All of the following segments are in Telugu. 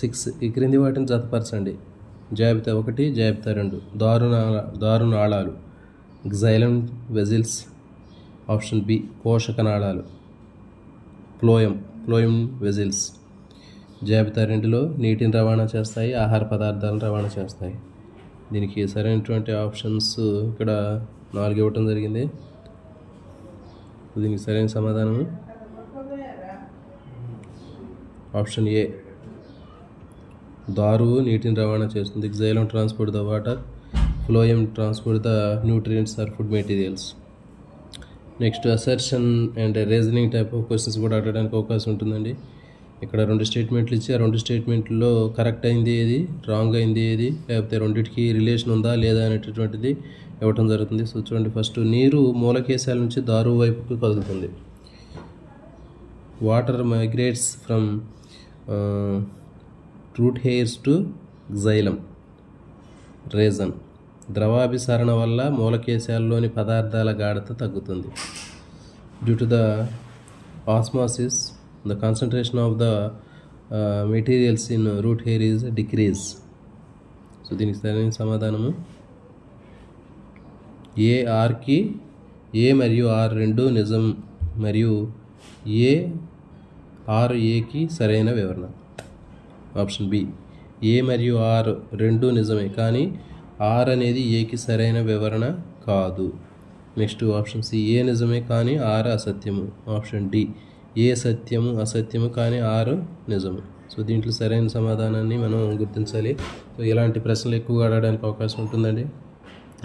6 ఈ క్రింది వాటిని జతపరచండి. జాబితా 1, జాబితా 2. దారునాళాలు గ్జైలం వెజిల్స్. ఆప్షన్ బి పోషక నాళాలు ఫ్లోయం వెజిల్స్. జాబితా 2లో నీటిని రవాణా చేస్తాయి, ఆహార పదార్థాలను రవాణా చేస్తాయి. దీనికి సరైనటువంటి ఆప్షన్స్ ఇక్కడ 4 ఇవ్వటం జరిగింది. దీనికి సరైన సమాధానము ఆప్షన్ ఏ. దారువు నీటిని రవాణా చేస్తుంది. Xylem transport the water, phloem transport the nutrients or food materials. Next assertion and reasoning type of questions కూడా అడగడానికి అవకాశం ఉంటుందండి. ఇక్కడ 2 స్టేట్మెంట్లు ఇచ్చి ఆ 2 స్టేట్మెంట్లో కరెక్ట్ అయింది ఏది, రాంగ్ అయింది ఏది, లేకపోతే రెండింటికి రిలేషన్ ఉందా లేదా అనేటటువంటిది ఇవ్వటం జరుగుతుంది. సో చూడండి, ఫస్ట్ నీరు మూలకేశాల నుంచి దారువు వైపుకు కదులుతుంది. Water migrates from root hairs to xylem region. ద్రవాభిసరణ వల్ల మూలకేశాల్లోని పదార్థాల గాఢత తగ్గుతుంది. Due to the osmosis the concentration of the materials in root hair is decrease. So దీనికి సరైన సమాధానము ఏఆర్కి ఏ మరియు ఆర్ రెండు నిజం మరియు ఏకి సరైన వివరణ. ఆప్షన్ బి ఏ మరియు ఆర్ రెండు నిజమే కానీ ఆర్ అనేది ఏకి సరైన వివరణ కాదు. నెక్స్ట్ ఆప్షన్ సి ఏ నిజమే కానీ ఆర్ అసత్యము. ఆప్షన్ డి ఏ సత్యము అసత్యము కానీ ఆరు నిజము. సో దీంట్లో సరైన సమాధానాన్ని మనం గుర్తించాలి. సో ఇలాంటి ప్రశ్నలు ఎక్కువగా అడగడానికి అవకాశం ఉంటుందండి.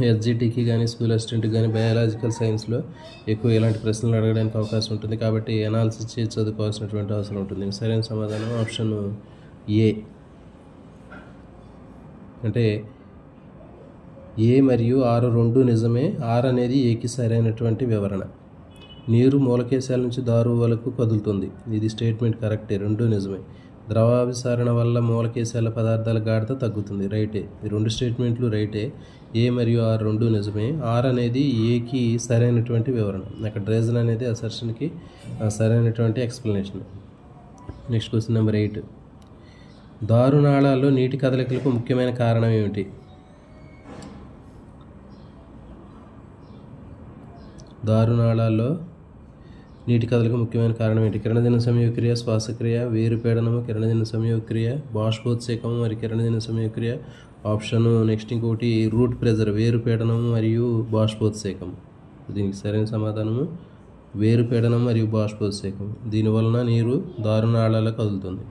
ఎస్జిటికి కానీ స్కూల్ అసిస్టెంట్కి కానీ బయాలజికల్ సైన్స్లో ఎక్కువ ఇలాంటి ప్రశ్నలు అడగడానికి అవకాశం ఉంటుంది. కాబట్టి ఎనాలిసిస్ చేసి చదువుకోవాల్సినటువంటి అవసరం ఉంటుంది. సరైన సమాధానం ఆప్షన్ ఏ. అంటే ఏ మరియు ఆరు రెండు నిజమే, ఆర్ అనేది ఏకి సరైనటువంటి వివరణ. నీరు మూలకేశాల నుంచి దారువు వరకు కదులుతుంది, ఇది స్టేట్మెంట్ కరెక్టే, రెండు నిజమే. ద్రవాభిసరణ వల్ల మూలకేశాల పదార్థాల గాఢత తగ్గుతుంది, రైటే. ఈ 2 స్టేట్మెంట్లు రైటే. ఏ మరియు ఆర్ రెండు నిజమే. ఆర్ అనేది ఏకి సరైనటువంటి వివరణ. అక్కడ రీజన్ అనేది అసర్షన్కి సరైనటువంటి ఎక్స్ప్లెనేషన్. Next question number 8. దారునాళాల్లో నీటి కదలికలకు ముఖ్యమైన కారణం ఏమిటి? దారునాళాల్లో నీటి కదలిక ముఖ్యమైన కారణం ఏంటి? కిరణజన్య సంయోగక్రియ, శ్వాసక్రియ, వేరుపీడనము, కిరణజన్య సంయోగక్రియ, బాష్పోత్సేకము మరియు కిరణజన్య సంయోగక్రియ. ఆప్షన్ నెక్స్ట్ ఇంకోటి రూట్ ప్రెజర్, వేరుపీడనము మరియు బాష్పోత్సేకం. దీనికి సరైన సమాధానము వేరుపీడనం మరియు బాష్పోత్సేకం. దీనివలన నీరు దారునాళాల్లో కదులుతుంది.